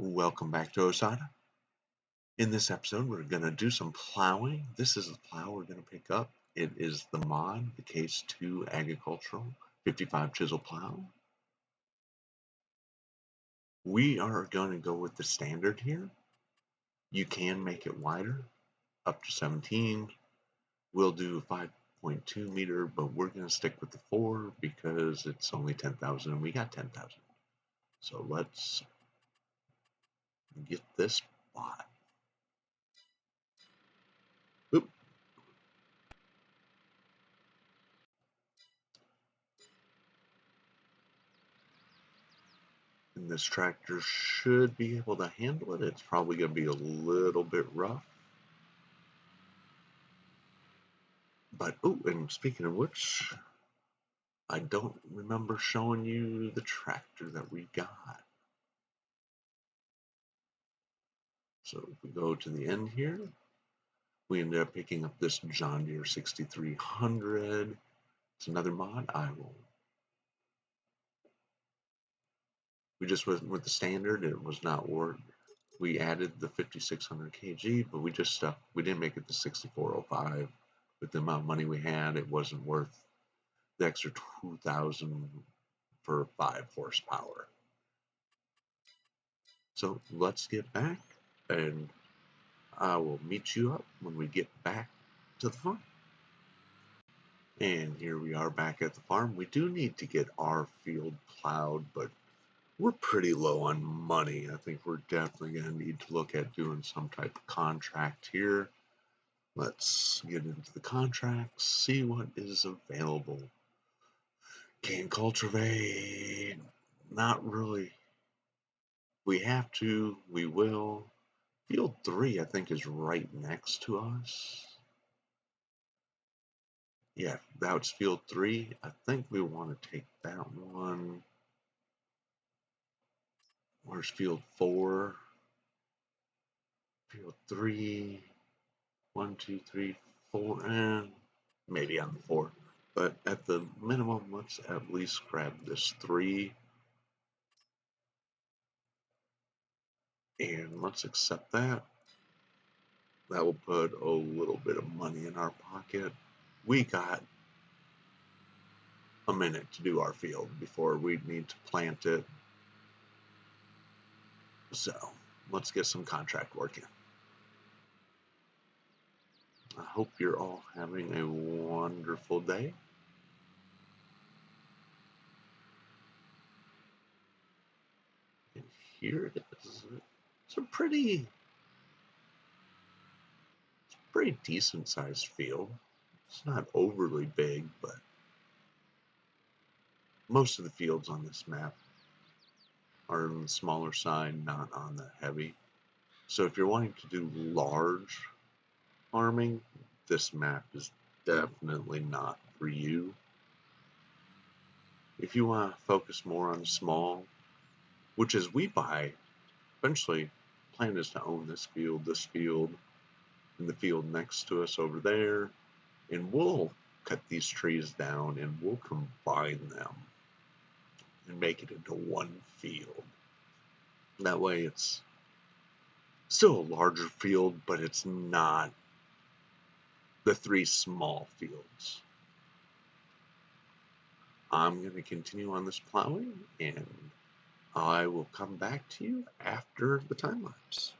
Welcome back to Osada. In this episode, we're going to do some plowing. This is the plow we're going to pick up. It is the mod, the Case 2 Agricultural 55 chisel plow. We are going to go with the standard here. You can make it wider, up to 17. We'll do 5.2 meter, but we're going to stick with the 4 because it's only 10,000 and we got 10,000. So let's get this bought. Oop. And this tractor should be able to handle it. It's probably going to be a little bit rough. But, oh, and speaking of which, I don't remember showing you the tractor that we got. So if we go to the end here, we ended up picking up this John Deere 6300. It's another mod. We just went with the standard. It was not worth. We added the 5600 kg, but we didn't make it to 6405. With the amount of money we had, it wasn't worth the extra 2,000 for 5 horsepower. So let's get back, and I will meet you up when we get back to the farm. And here we are back at the farm. We do need to get our field plowed, but we're pretty low on money. I think we're definitely going to need to look at doing some type of contract here. Let's get into the contracts, see what is available. Can cultivate, not really. We have to, we will. Field 3, I think, is right next to us. Yeah, that's field 3. I think we want to take that one. Where's field 4? Field 3. 1, 2, 3, 4, and maybe on the 4. But at the minimum, let's at least grab this 3. And let's accept that. That will put a little bit of money in our pocket. We got a minute to do our field before we need to plant it. So let's get some contract working. I hope you're all having a wonderful day. And here it is. It's a pretty decent sized field. It's not overly big, but most of the fields on this map are on the smaller side, not on the heavy. So if you're wanting to do large farming, this map is definitely not for you. If you want to focus more on small, which is we buy, eventually plan is to own this field, and the field next to us over there, and we'll cut these trees down and we'll combine them and make it into one field. That way it's still a larger field, but it's not the 3 small fields. I'm going to continue on this plowing, and I will come back to you after the time lapse.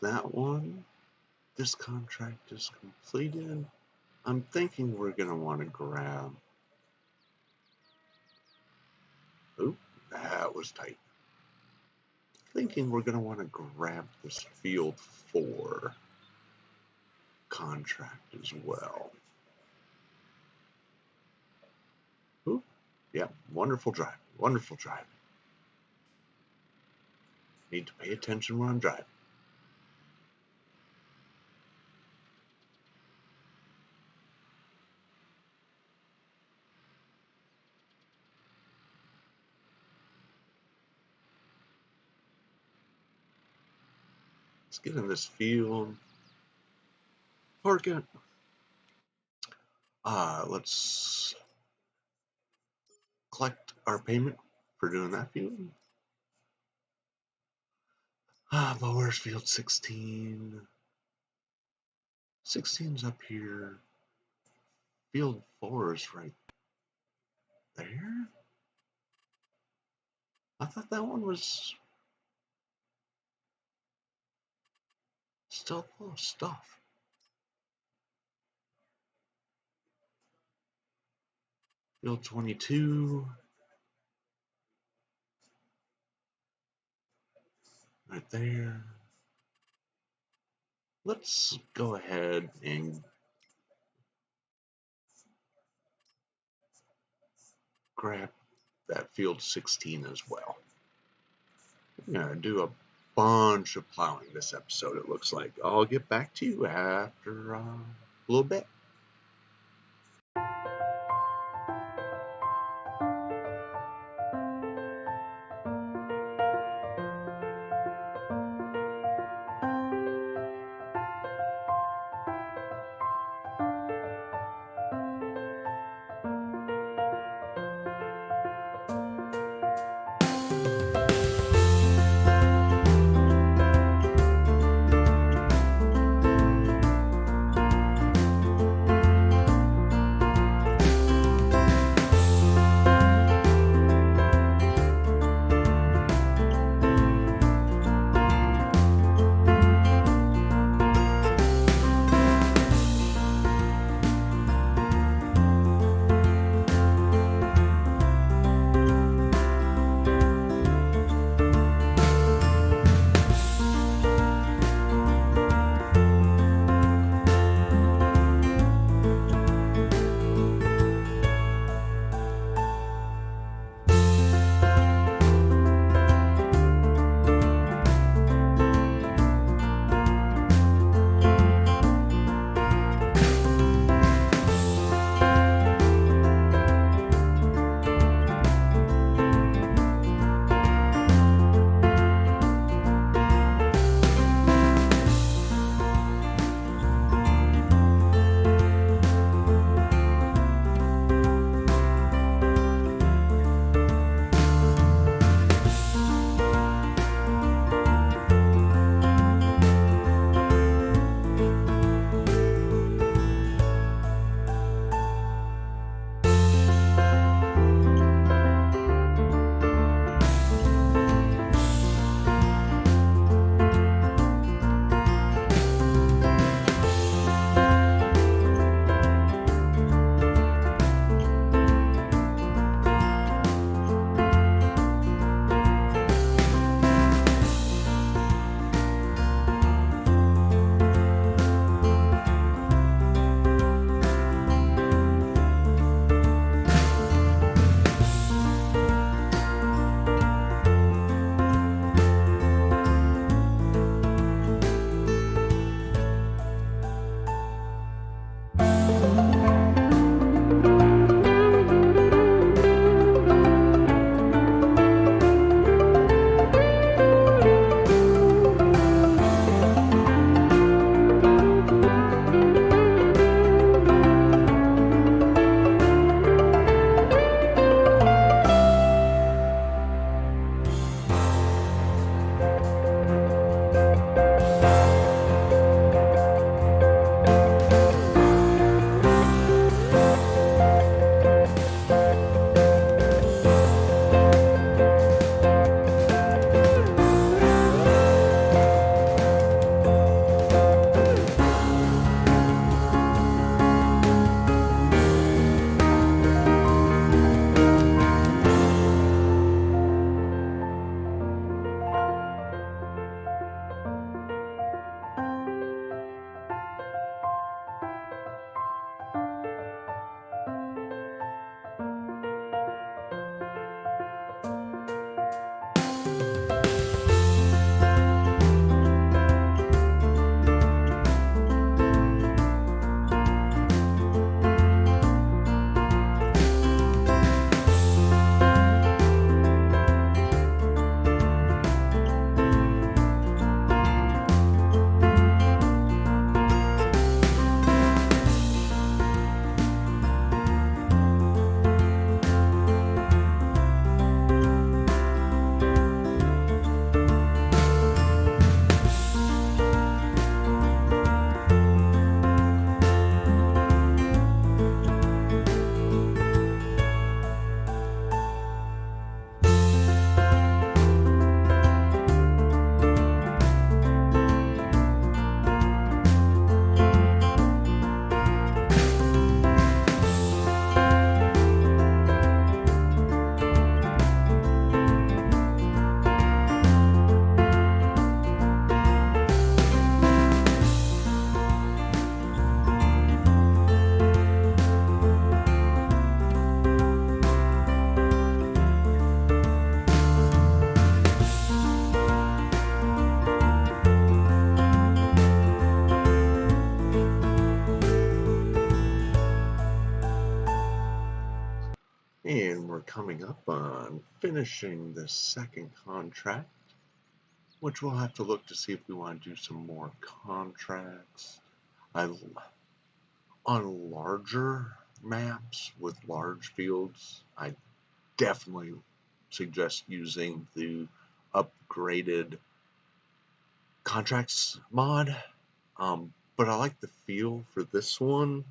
that one. This contract is completed. I'm thinking we're going to want to grab... Oop, that was tight. Thinking we're going to want to grab this field 4 contract as well. Oop, yeah, wonderful driving, wonderful driving. Need to pay attention when I'm driving. Let's get in this field. Park it. Let's collect our payment for doing that field. But where's field 16? 16's up here. Field 4 is right there. I thought that one was still full of stuff. Field 22. Right there. Let's go ahead and grab that field 16 as well. I'm going to do a bunch of plowing this episode, it looks like. I'll get back to you after a little bit. And we're coming up on finishing the second contract, which we'll have to look to see if we want to do some more contracts. I, on larger maps with large fields, I definitely suggest using the upgraded contracts mod. But I like the feel for this one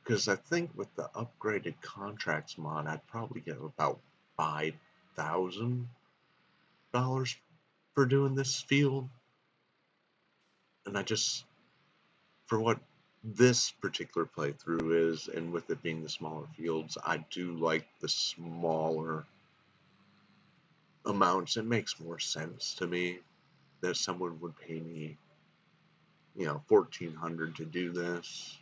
because I think with the upgraded contracts mod, I'd probably get about $5,000 for doing this field. And I just, for what this particular playthrough is, and with it being the smaller fields, I do like the smaller amounts. It makes more sense to me that someone would pay me, $1,400 to do this.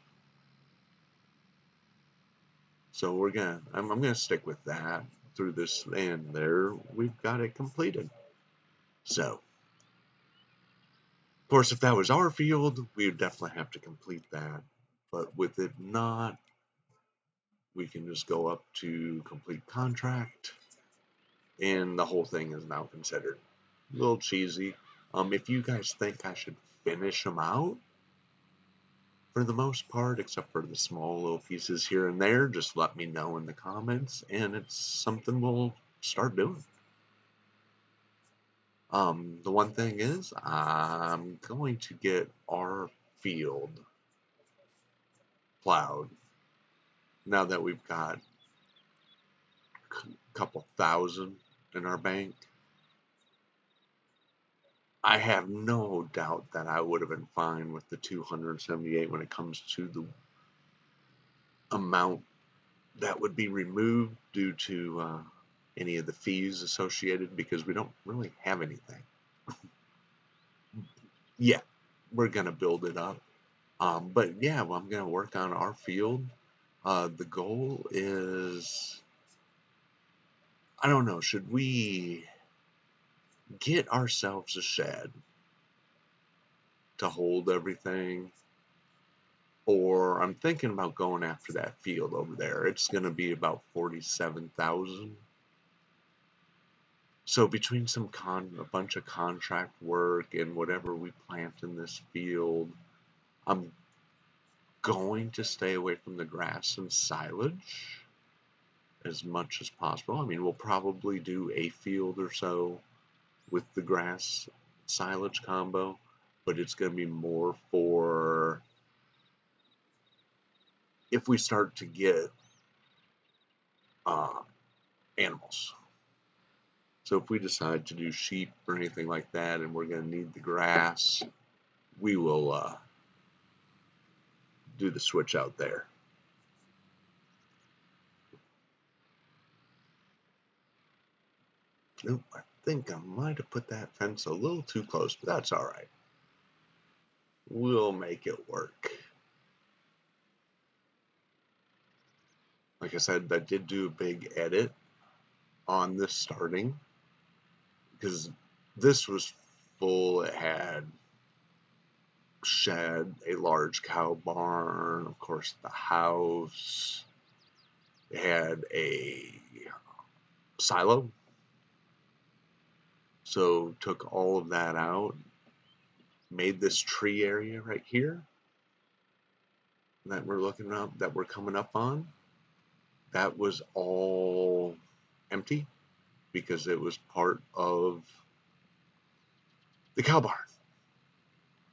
So I'm gonna stick with that through this, and there we've got it completed. So, of course, if that was our field, we would definitely have to complete that. But with it not, we can just go up to complete contract, and the whole thing is now considered. A little cheesy. If you guys think I should finish them out, for the most part, except for the small little pieces here and there, just let me know in the comments, and it's something we'll start doing. The one thing is, I'm going to get our field plowed now that we've got a couple thousand in our bank. I have no doubt that I would have been fine with the 278 when it comes to the amount that would be removed due to any of the fees associated, because we don't really have anything. Yeah, we're going to build it up. But yeah, well, I'm going to work on our field. The goal is, I don't know, should we get ourselves a shed to hold everything? Or I'm thinking about going after that field over there. It's going to be about 47,000. So between a bunch of contract work and whatever we plant in this field, I'm going to stay away from the grass and silage as much as possible. I mean, we'll probably do a field or so with the grass silage combo, but it's going to be more for if we start to get uh, animals. So if we decide to do sheep or anything like that, and we're going to need the grass, we will do the switch out there. Nope, I think I might have put that fence a little too close, but that's all right. We'll make it work. Like I said, I did do a big edit on this starting because this was full. It had shed, a large cow barn, of course the house. It had a silo. So took all of that out, made this tree area right here that we're looking up, that we're coming up on. That was all empty because it was part of the cow barn.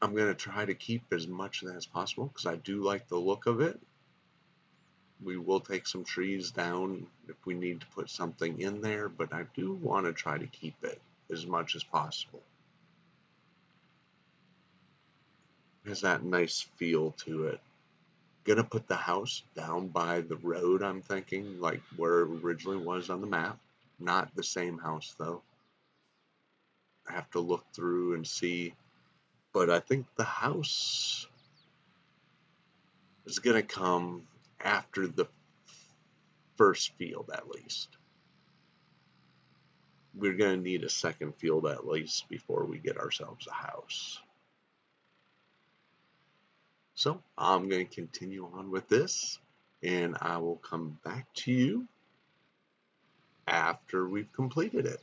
I'm going to try to keep as much of that as possible because I do like the look of it. We will take some trees down if we need to put something in there, but I do want to try to keep it as much as possible. It has that nice feel to it. Gonna put the house down by the road, I'm thinking, like where it originally was on the map. Not the same house though. I have to look through and see. But I think the house is gonna come after the first field at least. We're gonna need a second field at least before we get ourselves a house. So I'm going to continue on with this, and I will come back to you after we've completed it.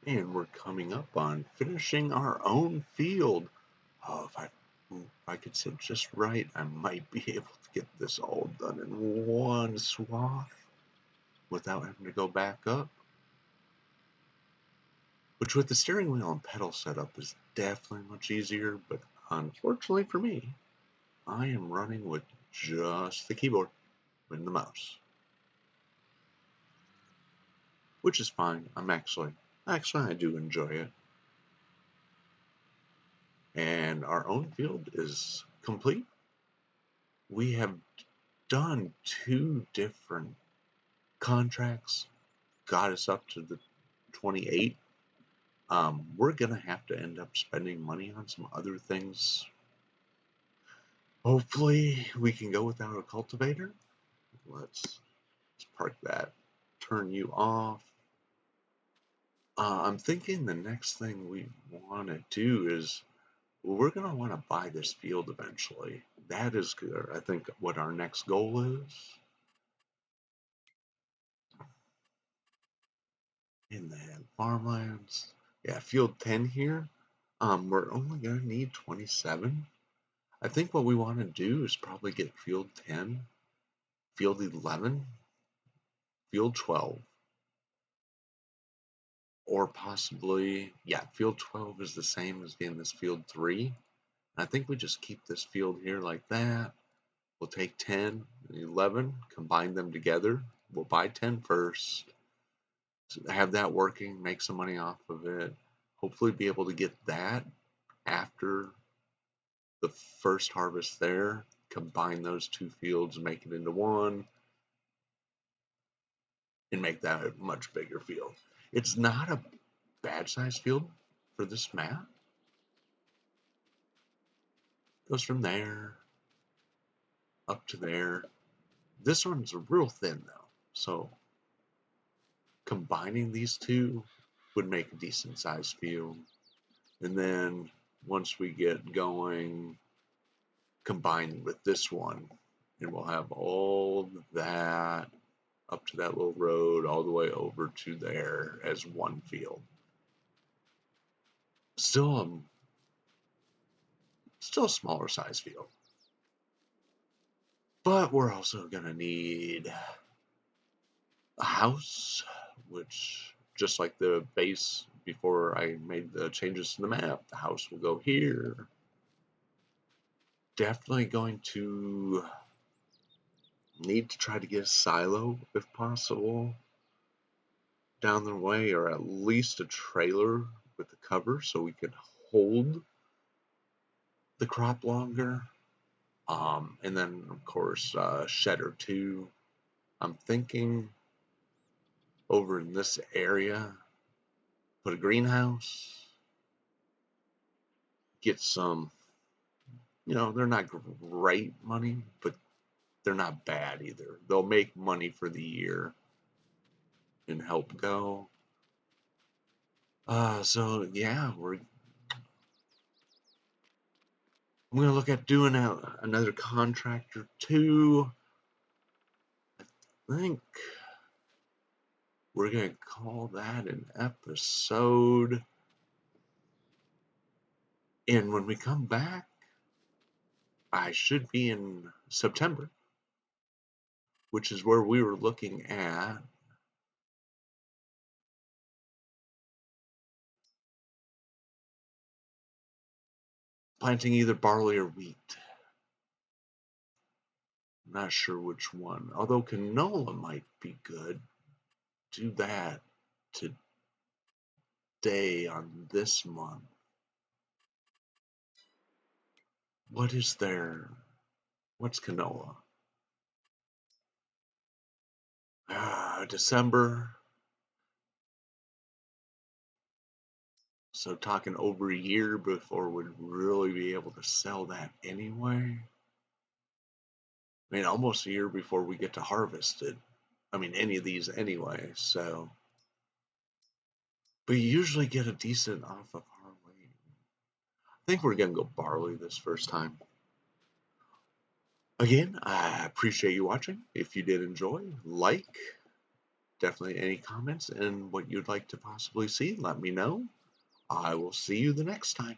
And we're coming up on finishing our own field. Oh, if I could sit just right, I might be able to get this all done in one swath without having to go back up. Which with the steering wheel and pedal setup is definitely much easier, but unfortunately for me, I am running with just the keyboard and the mouse. Which is fine. Actually, I do enjoy it. And our own field is complete. We have done 2 different contracts, got us up to the 28. We're gonna have to end up spending money on some other things. Hopefully we can go without a cultivator. Let's park that, turn you off. I'm thinking the next thing we want to do is we're going to want to buy this field eventually. That is, I think, what our next goal is. In the farmlands. Yeah, field 10 here. We're only going to need 27. I think what we want to do is probably get field 10, field 11, field 12. Or possibly, yeah, field 12 is the same as getting this field 3. I think we just keep this field here like that. We'll take 10 and 11, combine them together. We'll buy 10 first, have that working, make some money off of it. Hopefully be able to get that after the first harvest there. Combine those 2 fields, make it into one, and make that a much bigger field. It's not a bad sized field for this map. Goes from there up to there. This one's real thin though, so combining these 2 would make a decent sized field. And then once we get going, combine with this one, and we'll have all that up to that little road all the way over to there as one field. Still a smaller size field. But we're also gonna need a house, which just like the base before I made the changes to the map, the house will go here. Definitely going to need to try to get a silo if possible down the way, or at least a trailer with a cover so we can hold the crop longer. And then of course shed or 2. I'm thinking over in this area, put a greenhouse, get some, they're not great money, but they're not bad either. They'll make money for the year and help go. So yeah, I'm gonna look at doing another contract or 2. I think we're gonna call that an episode. And when we come back, I should be in September, which is where we were looking at planting either barley or wheat. I'm not sure which one. Although canola might be good. Do that today on this month. What is there? What's canola? December. So talking over a year before we'd really be able to sell that anyway. I mean, almost a year before we get to harvest it. I mean, any of these anyway, so. But you usually get a decent off of barley. I think we're going to go barley this first time. Again, I appreciate you watching. If you did enjoy, like, definitely any comments and what you'd like to possibly see, let me know. I will see you the next time.